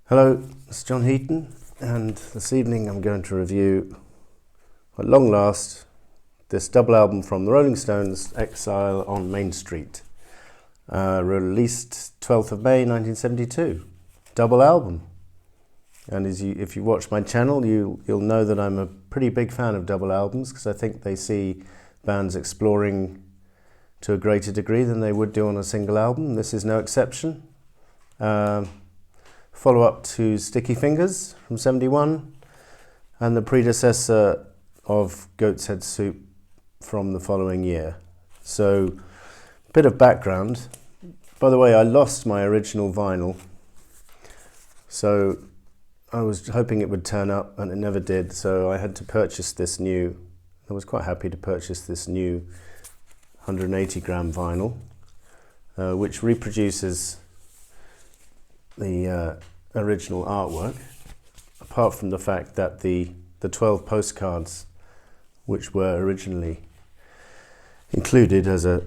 Hello, it's John Heaton, and this evening I'm going to review, at long last, this double album from the Rolling Stones, Exile on Main Street, released 12th of May 1972. Double album. And if you watch my channel, you'll know that I'm a pretty big fan of double albums, because I think they see bands exploring to a greater degree than they would do on a single album. This is no exception. Follow-up to Sticky Fingers from '71, and the predecessor of Goat's Head Soup from the following year. So, a bit of background. By the way, I lost my original vinyl, so I was hoping it would turn up, and it never did, so I had to purchase this new. I was quite happy to purchase this new 180 gram vinyl, which reproduces the original artwork, apart from the fact that the 12 postcards, which were originally included as a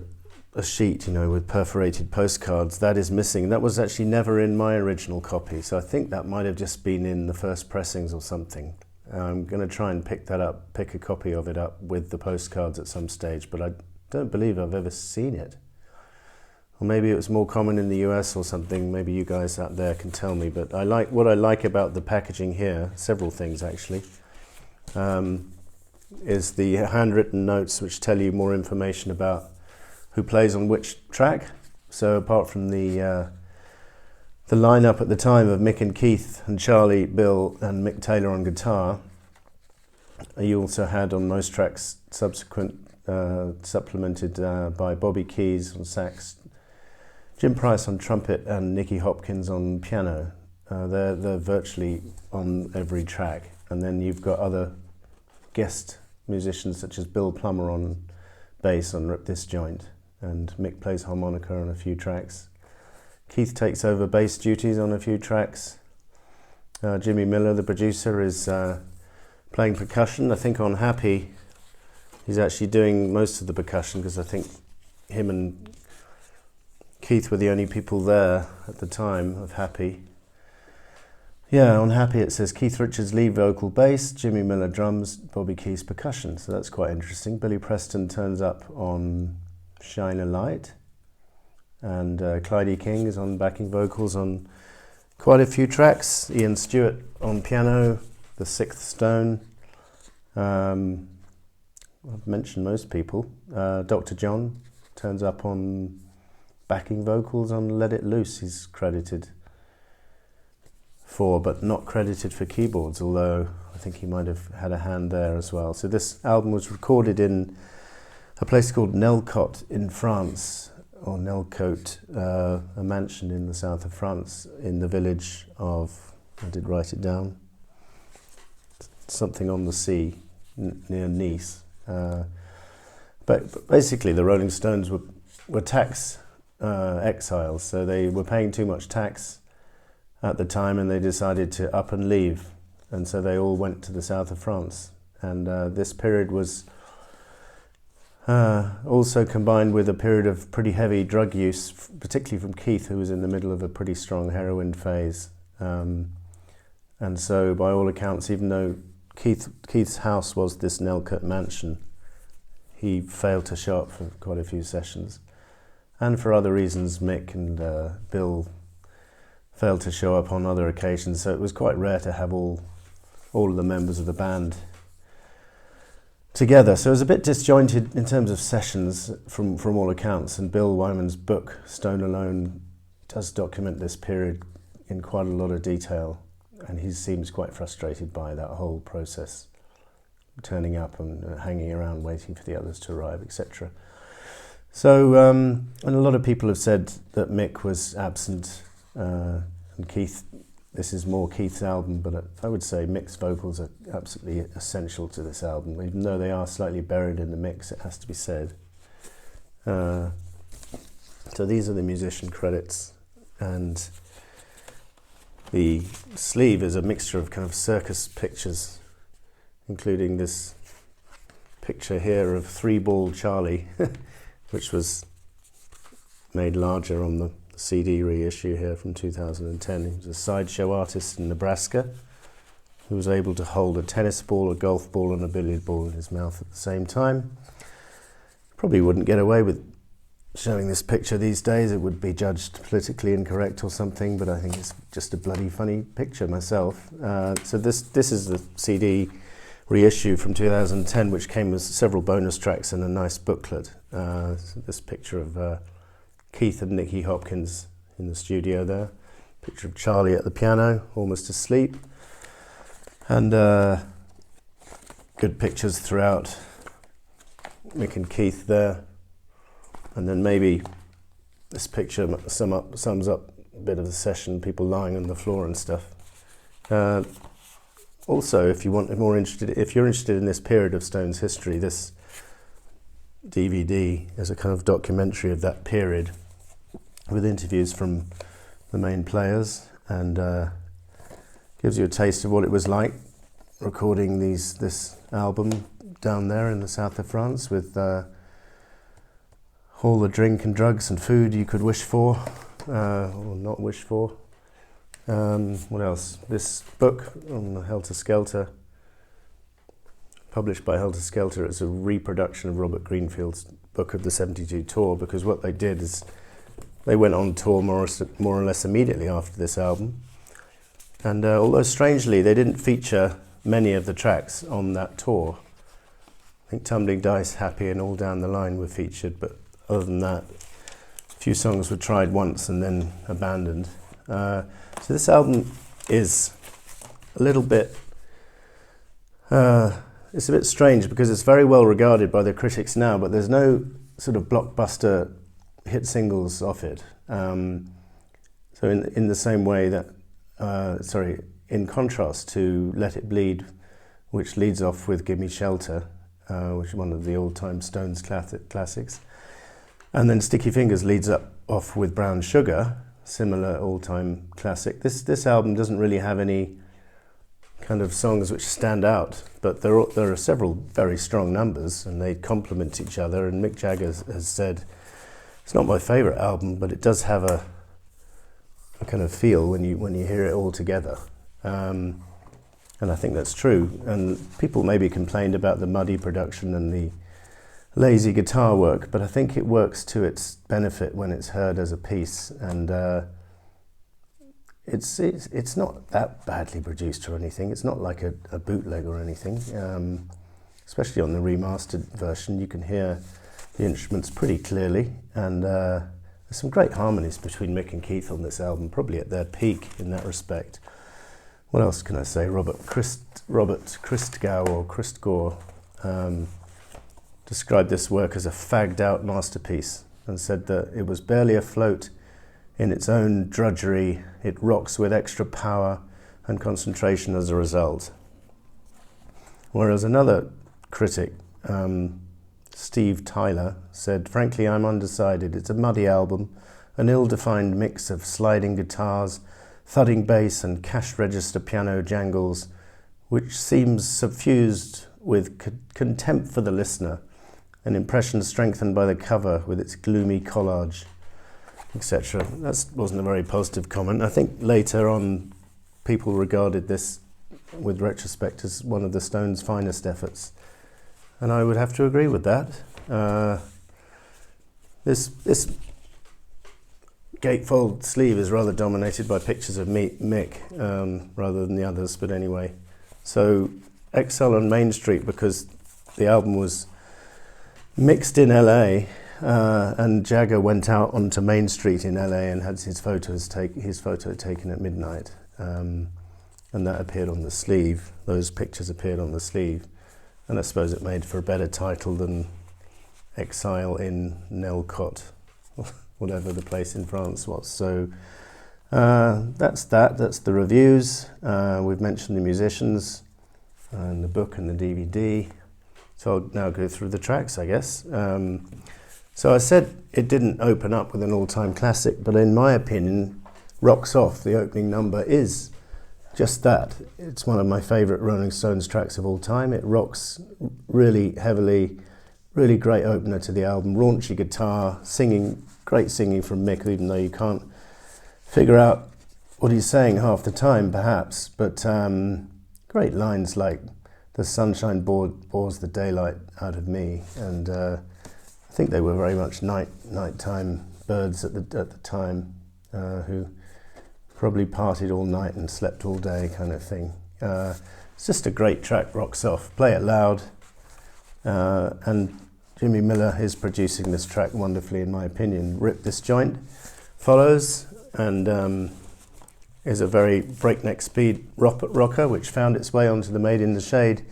sheet, with perforated postcards, that is missing. That was actually never in my original copy, so I think that might have just been in the first pressings or something. I'm going to try and pick a copy of it up with the postcards at some stage, but I don't believe I've ever seen it. Or maybe it was more common in the US or something. Maybe you guys out there can tell me. But what I like about the packaging here, several things actually, is the handwritten notes which tell you more information about who plays on which track. So apart from the lineup at the time of Mick and Keith and Charlie, Bill and Mick Taylor on guitar, you also had on most tracks supplemented by Bobby Keys on sax, Jim Price on trumpet, and Nicky Hopkins on piano. They're virtually on every track. And then you've got other guest musicians such as Bill Plummer on bass on Rip This Joint, and Mick plays harmonica on a few tracks. Keith takes over bass duties on a few tracks. Jimmy Miller, the producer, is playing percussion. I think on Happy he's actually doing most of the percussion, because I think him and Keith were the only people there at the time of Happy. Yeah, on Happy it says Keith Richards lead vocal bass, Jimmy Miller drums, Bobby Keys percussion. So that's quite interesting. Billy Preston turns up on Shine a Light, and Clyde E. King is on backing vocals on quite a few tracks. Ian Stewart on piano, The Sixth Stone. I've mentioned most people. Dr. John turns up on backing vocals on Let It Loose, he's credited for, but not credited for keyboards, although I think he might have had a hand there as well. So this album was recorded in a place called Nelcote in France, or Nelcote, a mansion in the south of France, in the village of, I did write it down, something on the sea, near Nice. But basically the Rolling Stones were tax exiles, so they were paying too much tax at the time, and they decided to up and leave, and so they all went to the south of France. And this period was also combined with a period of pretty heavy drug use, particularly from Keith, who was in the middle of a pretty strong heroin phase. And so by all accounts, even though Keith's house was this Nelcote mansion, he failed to show up for quite a few sessions. And for other reasons, Mick and Bill failed to show up on other occasions, so it was quite rare to have all of the members of the band together. So it was a bit disjointed in terms of sessions from all accounts, and Bill Wyman's book, Stone Alone, does document this period in quite a lot of detail, and he seems quite frustrated by that whole process, turning up and hanging around waiting for the others to arrive, etc. So, and a lot of people have said that Mick was absent, and Keith, this is more Keith's album, but I would say Mick's vocals are absolutely essential to this album, even though they are slightly buried in the mix, it has to be said. So these are the musician credits, and the sleeve is a mixture of kind of circus pictures, including this picture here of Three Ball Charlie, which was made larger on the CD reissue here from 2010. He was a sideshow artist in Nebraska who was able to hold a tennis ball, a golf ball and a billiard ball in his mouth at the same time. Probably wouldn't get away with showing this picture these days. It would be judged politically incorrect or something, but I think it's just a bloody funny picture myself. So this is the CD reissue from 2010, which came with several bonus tracks and a nice booklet. So this picture of Keith and Nicky Hopkins in the studio there. Picture of Charlie at the piano, almost asleep. And good pictures throughout. Mick and Keith there. And then maybe this picture sums up a bit of the session, people lying on the floor and stuff. Also, if you're interested in this period of Stones history, this DVD is a kind of documentary of that period with interviews from the main players, and gives you a taste of what it was like recording this album down there in the south of France with all the drink and drugs and food you could wish for, or not wish for. What else? This book on Helter Skelter, published by Helter Skelter, it's a reproduction of Robert Greenfield's book of the 72 tour, because what they did is they went on tour more or less immediately after this album. And although strangely they didn't feature many of the tracks on that tour, I think Tumbling Dice, Happy and All Down the Line were featured, but other than that, a few songs were tried once and then abandoned. So this album is a little bit, it's a bit strange because it's very well regarded by the critics now, but there's no sort of blockbuster hit singles off it. So in the same way that, in contrast to Let It Bleed, which leads off with Give Me Shelter, which is one of the old-time Stones classics. And then Sticky Fingers leads off with Brown Sugar, similar all-time classic. This album doesn't really have any kind of songs which stand out, but there are several very strong numbers, and they complement each other. And Mick Jagger has said, it's not my favourite album, but it does have a kind of feel when you hear it all together. And I think that's true. And people maybe complained about the muddy production and the lazy guitar work, but I think it works to its benefit when it's heard as a piece, and it's not that badly produced or anything. It's not like a bootleg or anything. Especially on the remastered version, you can hear the instruments pretty clearly, and there's some great harmonies between Mick and Keith on this album, probably at their peak in that respect. What else can I say? Robert Christgau or Christgau described this work as a fagged out masterpiece and said that it was barely afloat in its own drudgery. It rocks with extra power and concentration as a result. Whereas another critic, Steve Tyler, said, frankly, I'm undecided. It's a muddy album, an ill-defined mix of sliding guitars, thudding bass and cash register piano jangles, which seems suffused with contempt for the listener, an impression strengthened by the cover with its gloomy collage, etc. That wasn't a very positive comment. I think later on people regarded this, with retrospect, as one of the Stones' finest efforts, and I would have to agree with that. This gatefold sleeve is rather dominated by pictures of Mick rather than the others, but anyway. So Exile on Main Street, because the album was mixed in LA, and Jagger went out onto Main Street in LA and had his photo taken at midnight, and that appeared on the sleeve. Those pictures appeared on the sleeve, and I suppose it made for a better title than Exile in Nelcot, whatever the place in France was. So that's the reviews. We've mentioned the musicians and the book and the DVD. So I'll now go through the tracks, I guess. So I said it didn't open up with an all-time classic, but in my opinion, Rocks Off, the opening number, is just that. It's one of my favourite Rolling Stones tracks of all time. It rocks really heavily, really great opener to the album, raunchy guitar, singing great singing from Mick, even though you can't figure out what he's saying half the time, perhaps. But great lines like, "The sunshine bores the daylight out of me," and I think they were very much nighttime birds at the time, who probably partied all night and slept all day, kind of thing. It's just a great track. Rocks off. Play it loud, and Jimmy Miller is producing this track wonderfully, in my opinion. Rip This Joint follows, and is a very breakneck speed rocker, which found its way onto the Made in the Shade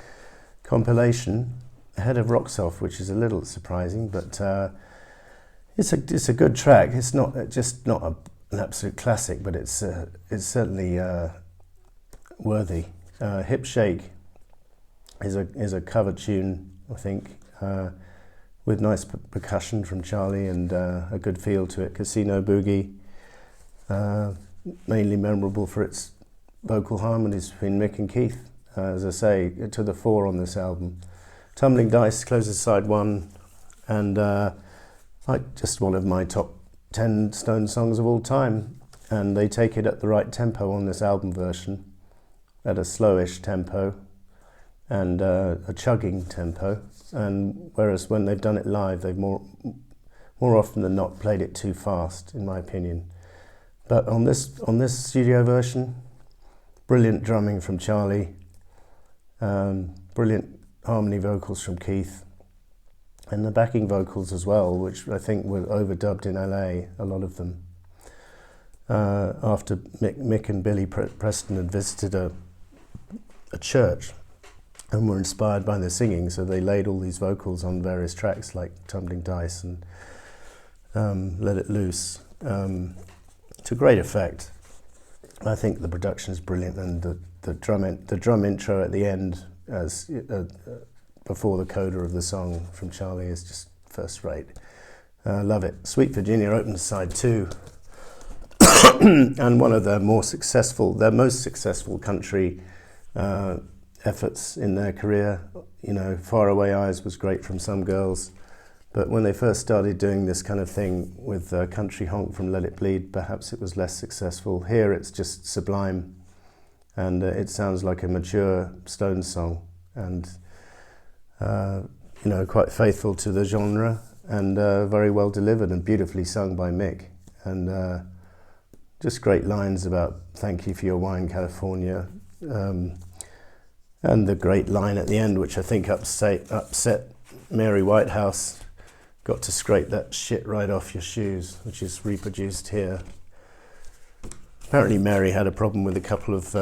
compilation ahead of Rocks Off, which is a little surprising, but it's a good track. It's not an absolute classic, but it's certainly worthy. Hip Shake is a cover tune, I think, with nice percussion from Charlie and a good feel to it. Casino Boogie, mainly memorable for its vocal harmonies between Mick and Keith, as I say, to the fore on this album. Tumbling Dice closes side one, and just one of my top 10 Stone songs of all time, and they take it at the right tempo on this album version, at a slowish tempo and a chugging tempo, and whereas when they've done it live, they've more often than not played it too fast, in my opinion. But on this studio version, brilliant drumming from Charlie, brilliant harmony vocals from Keith, and the backing vocals as well, which I think were overdubbed in LA, a lot of them, after Mick and Billy Preston had visited a church and were inspired by the singing, so they laid all these vocals on various tracks like Tumbling Dice and Let It Loose, to great effect. I think the production is brilliant, and the drum intro at the end, as before the coda of the song from Charlie, is just first rate. Love it. Sweet Virginia opens side 2, and one of their most successful country efforts in their career. You know, Faraway Eyes was great from Some Girls, but when they first started doing this kind of thing with Country Honk from Let It Bleed, perhaps it was less successful. Here it's just sublime, and it sounds like a mature Stones song, and quite faithful to the genre, and very well delivered and beautifully sung by Mick, and just great lines about "Thank you for your wine, California," and the great line at the end, which I think upset Mary Whitehouse, "Got to scrape that shit right off your shoes," which is reproduced here. Apparently Mary had a problem with a couple of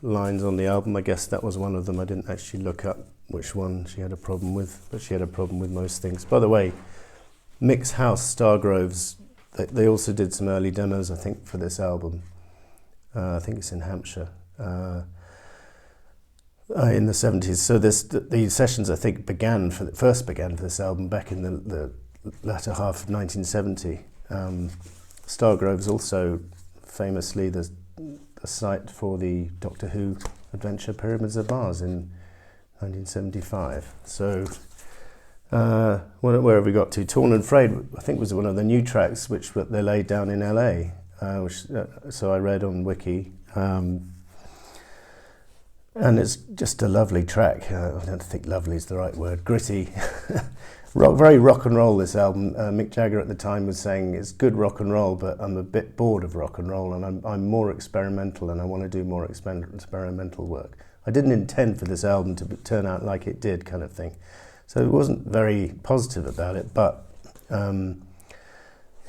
lines on the album. I guess that was one of them. I didn't actually look up which one she had a problem with, but she had a problem with most things. By the way, Mick's house, Stargroves, they also did some early demos, I think, for this album. I think it's in Hampshire. In the 70s. So the sessions, I think, first began for this album back in the latter half of 1970. Stargrove's also famously the site for the Doctor Who adventure Pyramids of Mars in 1975. So where have we got to? Torn and Frayed, I think, was one of the new tracks which they laid down in LA, so I read on Wiki. And it's just a lovely track. I don't think lovely is the right word. Gritty. Very rock and roll, this album. Mick Jagger at the time was saying it's good rock and roll, but I'm a bit bored of rock and roll, and I'm more experimental, and I want to do more experimental work. I didn't intend for this album to turn out like it did, kind of thing. So it wasn't very positive about it, but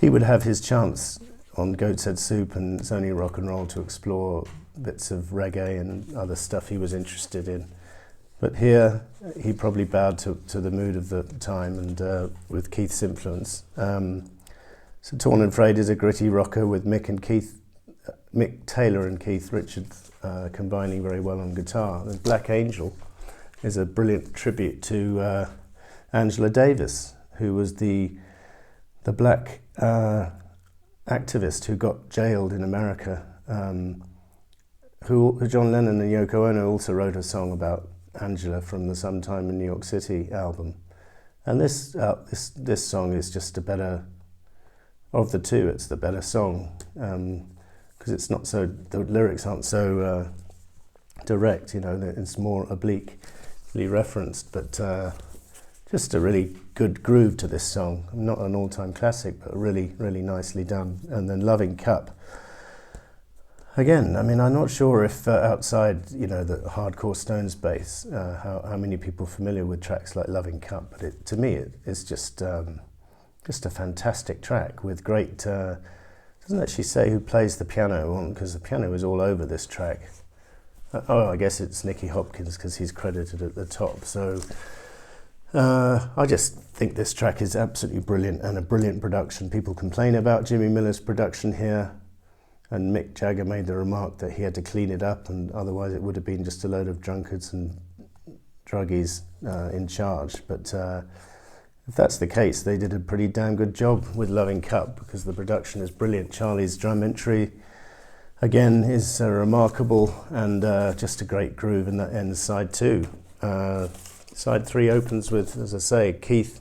he would have his chance on Goat's Head Soup and It's Only Rock and Roll to explore bits of reggae and other stuff he was interested in. But here, he probably bowed to the mood of the time, and with Keith's influence. So Torn and Frayed is a gritty rocker with Mick Taylor and Keith Richards combining very well on guitar. And Black Angel is a brilliant tribute to Angela Davis, who was the black activist who got jailed in America, who John Lennon and Yoko Ono also wrote a song about Angela from the Sometime in New York City album. And this song is just a better of the two, it's the better song, because it's not so, the lyrics aren't so direct, you know, it's more obliquely referenced, but just a really good groove to this song. Not an all-time classic, but really, really nicely done. And then Loving Cup. Again, I mean, I'm not sure if outside, you know, the hardcore Stones base, how many people are familiar with tracks like Loving Cup, but to me, it's just a fantastic track with great, doesn't actually say who plays the piano on, because the piano is all over this track. I guess it's Nicky Hopkins, because he's credited at the top. So I just think this track is absolutely brilliant, and a brilliant production. People complain about Jimmy Miller's production here, and Mick Jagger made the remark that he had to clean it up, and otherwise it would have been just a load of drunkards and druggies in charge. But if that's the case, they did a pretty damn good job with Loving Cup, because the production is brilliant. Charlie's drum entry, again, is remarkable, and just a great groove in that end side two. Side three opens with, as I say, Keith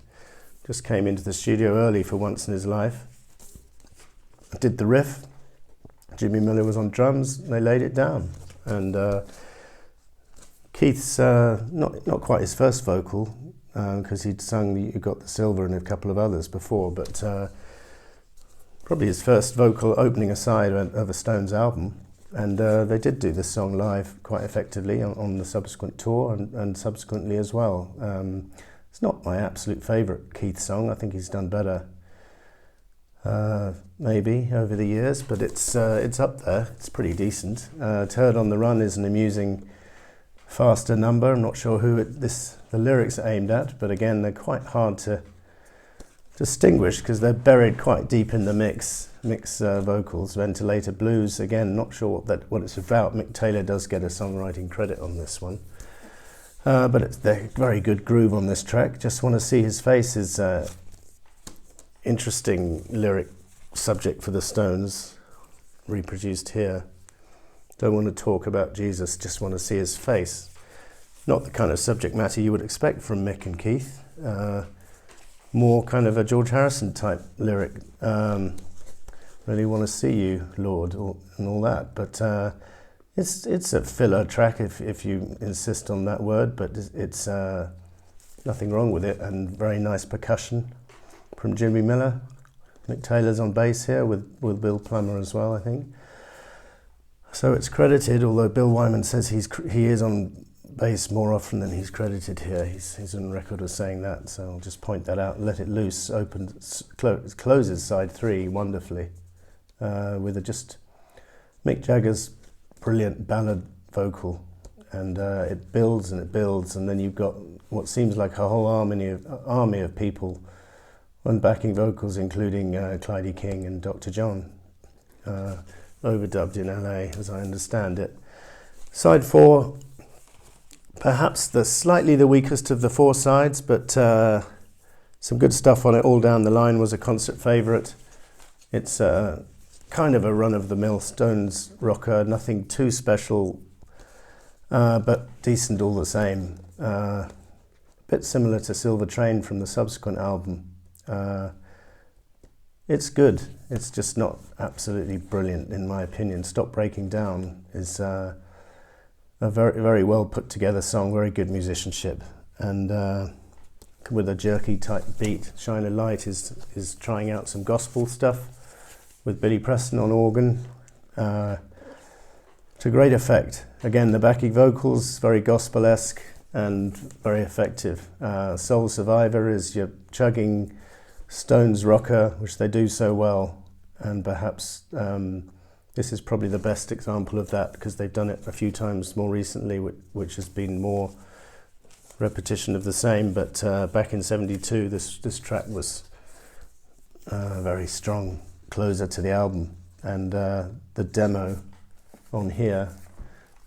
just came into the studio early for once in his life, did the riff. Jimmy Miller was on drums, they laid it down. And Keith's not quite his first vocal, because he'd sung You Got the Silver and a couple of others before, but probably his first vocal opening a side of a Stones album. And they did do this song live quite effectively on the subsequent tour, and subsequently as well. It's not my absolute favourite Keith song. I think he's done better maybe over the years, but it's up there. It's pretty decent. Turd on the Run is an amusing, faster number. I'm not sure who the lyrics are aimed at, but again, they're quite hard to distinguish because they're buried quite deep in the mix vocals. Ventilator Blues, again, not sure what it's about. Mick Taylor does get a songwriting credit on this one, but it's a very good groove on this track. Just Want to See His Face is interesting lyric subject for the Stones, reproduced here. Don't want to talk about Jesus, just want to see his face. Not the kind of subject matter you would expect from Mick and Keith. More kind of a George Harrison type lyric. Really want to see you, Lord, and all that. But it's a filler track if you insist on that word, but it's nothing wrong with it, and very nice percussion from Jimmy Miller. Mick Taylor's on bass here with Bill Plummer as well, I think. So it's credited, although Bill Wyman says he is on bass more often than he's credited here. He's on record as saying that, so I'll just point that out. Let It Loose closes side three wonderfully with just Mick Jagger's brilliant ballad vocal, and it builds and it builds, and then you've got what seems like a whole army of people on backing vocals, including Clyde King and Dr. John, overdubbed in LA, as I understand it. Side four, perhaps slightly the weakest of the four sides, but some good stuff on it all down the line. Was a concert favourite. It's kind of a run-of-the-mill Stones rocker, nothing too special, but decent all the same. A bit similar to Silver Train from the subsequent album. It's good. It's just not absolutely brilliant, in my opinion. Stop Breaking Down is a very, very well put together song, very good musicianship, and with a jerky type beat. Shine a Light is trying out some gospel stuff with Billy Preston on organ to great effect. Again, the backing vocals, very gospel-esque and very effective. Soul Survivor is your chugging Stones rocker, which they do so well, and perhaps this is probably the best example of that, because they've done it a few times more recently, which has been more repetition of the same. But back in '72, this track was a very strong closer to the album, and the demo on here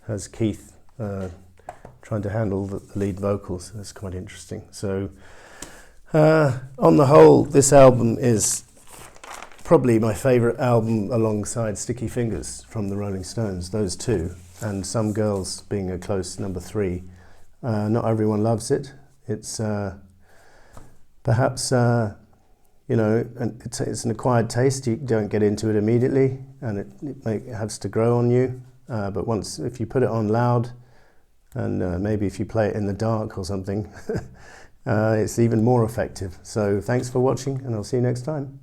has Keith trying to handle the lead vocals. That's quite interesting. So on the whole, this album is probably my favourite album alongside Sticky Fingers from the Rolling Stones, those two, and Some Girls being a close number three. Not everyone loves it. It's perhaps you know, and it's an acquired taste. You don't get into it immediately, and it has to grow on you. But once, if you put it on loud, and maybe if you play it in the dark or something, it's even more effective. So thanks for watching, and I'll see you next time.